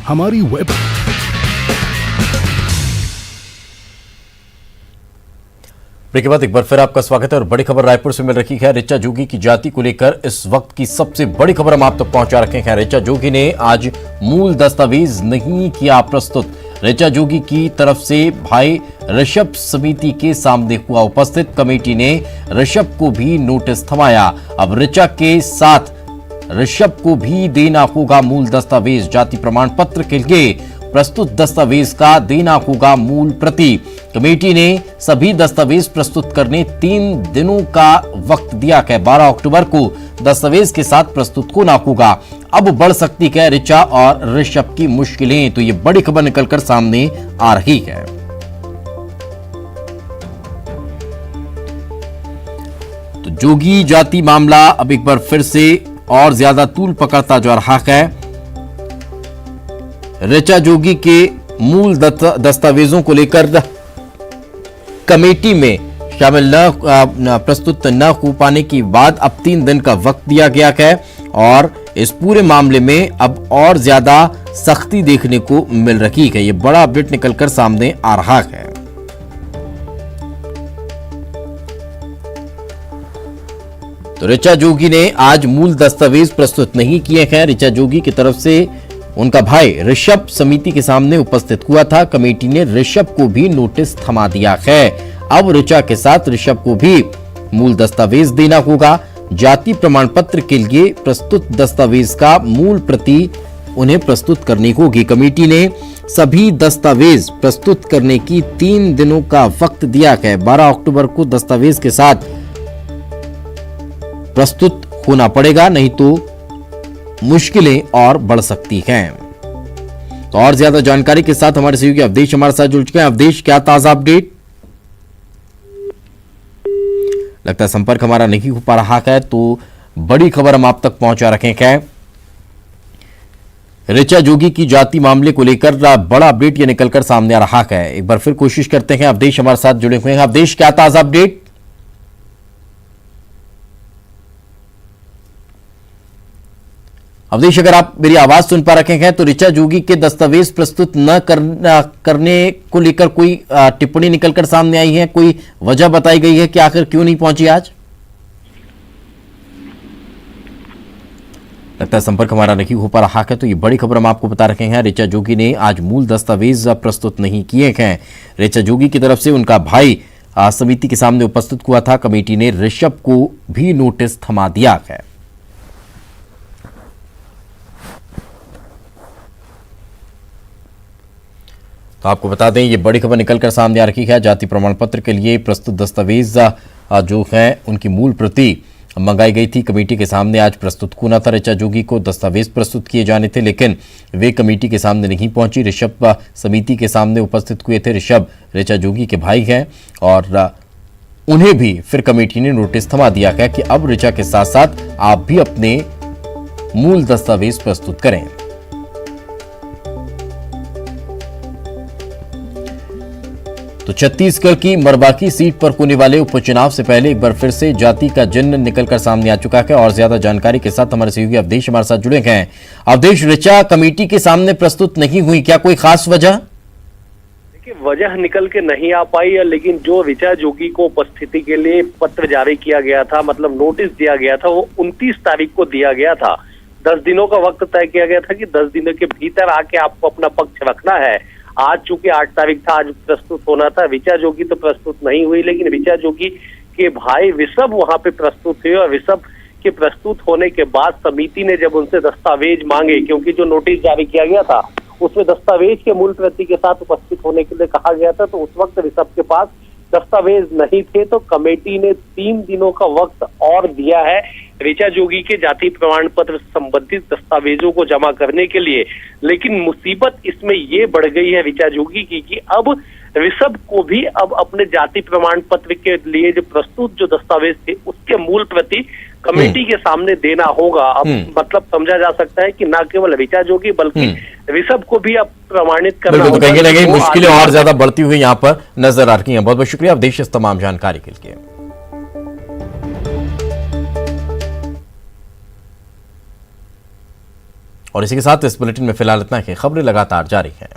हमारी web break के बाद एक बार फिर आपका स्वागत है और बड़ी खबर रायपुर से मिल रही है। ऋचा जोगी की जाति को लेकर इस वक्त की सबसे बड़ी खबर हम आप तक पहुंचा रखे हैं। ऋचा जोगी ने आज मूल दस्तावेज नहीं किया प्रस्तुत। ऋचा जोगी की तरफ से भाई ऋषभ समिति के सामने हुआ उपस्थित। कमेटी ने ऋषभ को भी नोटिस थमाया। अब ऋचा के साथ ऋषभ को भी देना होगा मूल दस्तावेज। जाति प्रमाण पत्र के लिए प्रस्तुत दस्तावेज का देना होगा मूल प्रति। कमेटी ने सभी दस्तावेज प्रस्तुत करने 3 दिनों का वक्त दिया है। 12 अक्टूबर को दस्तावेज के साथ प्रस्तुत होना होगा। अब बढ़ सकती है ऋचा और ऋषभ की मुश्किलें। तो ये बड़ी खबर निकलकर सामने आ रही है। तो जोगी जाति मामला अब एक बार फिर से और ज्यादा तूल पकड़ता जा रहा है। ऋचा जोगी के मूल दस्तावेजों को लेकर कमेटी में शामिल प्रस्तुत न हो पाने के बाद अब 3 दिन का वक्त दिया गया है और इस पूरे मामले में अब और ज्यादा सख्ती देखने को मिल रही है। यह बड़ा अपडेट निकलकर सामने आ रहा है। तो ऋचा जोगी ने आज मूल दस्तावेज प्रस्तुत नहीं किए हैं। ऋचा जोगी की तरफ से उनका भाई ऋषभ समिति के सामने उपस्थित हुआ था। कमेटी ने ऋषभ को भी नोटिस थमा दिया है। अब ऋचा के साथ ऋषभ को भी मूल दस्तावेज देना होगा। जाति प्रमाण पत्र के लिए प्रस्तुत दस्तावेज का मूल प्रति उन्हें प्रस्तुत करनी होगी। कमेटी ने सभी दस्तावेज प्रस्तुत करने की 3 दिनों का वक्त दिया है। 12 अक्टूबर को दस्तावेज के साथ प्रस्तुत होना पड़ेगा, नहीं तो मुश्किलें और बढ़ सकती हैं। तो और ज्यादा जानकारी के साथ हमारे सहयोगी अवधेश हमारे साथ जुड़ चुके हैं। अवधेश, क्या ताजा अपडेट? लगता है संपर्क हमारा नहीं हो पा रहा है, तो बड़ी खबर हम आप तक पहुंचा रखे हैं। ऋचा जोगी की जाति मामले को लेकर बड़ा अपडेट ये निकलकर सामने आ रहा है। एक बार फिर कोशिश करते हैं। अवधेश हमारे साथ जुड़े हुए हैं। अवधेश, क्या ताजा अपडेट? अवधेश, अगर आप मेरी आवाज सुन पा रखे हैं तो ऋचा जोगी के दस्तावेज प्रस्तुत न करने को लेकर कोई टिप्पणी निकलकर सामने आई है? कोई वजह बताई गई है कि आखिर क्यों नहीं पहुंची आज? लगता है संपर्क हमारा नहीं हो पा रहा है, तो ये बड़ी खबर हम आपको बता रहे हैं। ऋचा जोगी ने आज मूल दस्तावेज प्रस्तुत नहीं किए हैं। ऋचा जोगी की तरफ से उनका भाई समिति के सामने उपस्थित हुआ था। कमेटी ने ऋषभ को भी नोटिस थमा दिया है। तो आपको बता दें, ये बड़ी खबर निकलकर सामने आ रही है। जाति प्रमाण पत्र के लिए प्रस्तुत दस्तावेज जो है उनकी मूल प्रति मंगाई गई थी। कमेटी के सामने आज प्रस्तुत होना था। ऋचा जोगी को दस्तावेज प्रस्तुत किए जाने थे, लेकिन वे कमेटी के सामने नहीं पहुंची। ऋषभ समिति के सामने उपस्थित हुए थे। ऋषभ ऋचा जोगी के भाई हैं और उन्हें भी फिर कमेटी ने नोटिस थमा दिया है कि अब ऋचा के साथ साथ आप भी अपने मूल दस्तावेज प्रस्तुत करें। तो छत्तीसगढ़ की मरबाकी सीट पर होने वाले उपचुनाव से पहले एक बार फिर से जाति का चिन्ह निकलकर सामने आ चुका है और ज्यादा जानकारी के साथ हमारे सहयोगी अवधेश हमारे साथ जुड़े हैं। अवधेश, ऋचा कमेटी के सामने प्रस्तुत नहीं हुई, क्या कोई खास वजह? देखिए, वजह निकल के नहीं आ पाई है, लेकिन जो ऋचा जोगी को उपस्थिति के लिए पत्र जारी किया गया था, मतलब नोटिस दिया गया था, वो 29 तारीख को दिया गया था। 10 दिनों का वक्त तय किया गया था कि 10 दिनों के भीतर आके आपको अपना पक्ष रखना है। आज चूंकि 8 तारीख था, आज प्रस्तुत होना था। ऋचा जोगी तो प्रस्तुत नहीं हुई, लेकिन ऋचा जोगी के भाई ऋषभ वहां पे प्रस्तुत हुए और ऋषभ के प्रस्तुत होने के बाद समिति ने जब उनसे दस्तावेज मांगे, क्योंकि जो नोटिस जारी किया गया था उसमें दस्तावेज के मूल प्रति के साथ उपस्थित होने के लिए कहा गया था, तो उस वक्त ऋषभ के पास दस्तावेज नहीं थे। तो कमेटी ने 3 दिनों का वक्त और दिया है ऋचा जोगी के जाति प्रमाण पत्र संबंधित दस्तावेजों को जमा करने के लिए। लेकिन मुसीबत इसमें ये बढ़ गई है ऋचा जोगी की कि अब ऋषभ को भी अब अपने जाति प्रमाण पत्र के लिए जो प्रस्तुत जो दस्तावेज थे उसके मूल प्रति कमेटी के सामने देना होगा। अब मतलब समझा जा सकता है कि न केवल ऋचा जोगी बल्कि ऋषभ को भी अब प्रमाणित करना होगा। कहीं ना कहीं मुश्किलें और ज्यादा बढ़ती हुई यहाँ पर नजर आ रही हैं। बहुत बहुत शुक्रिया अवधेश इस तमाम जानकारी के लिए। और इसी के साथ इस बुलेटिन में फिलहाल इतना ही। खबरें लगातार जारी हैं।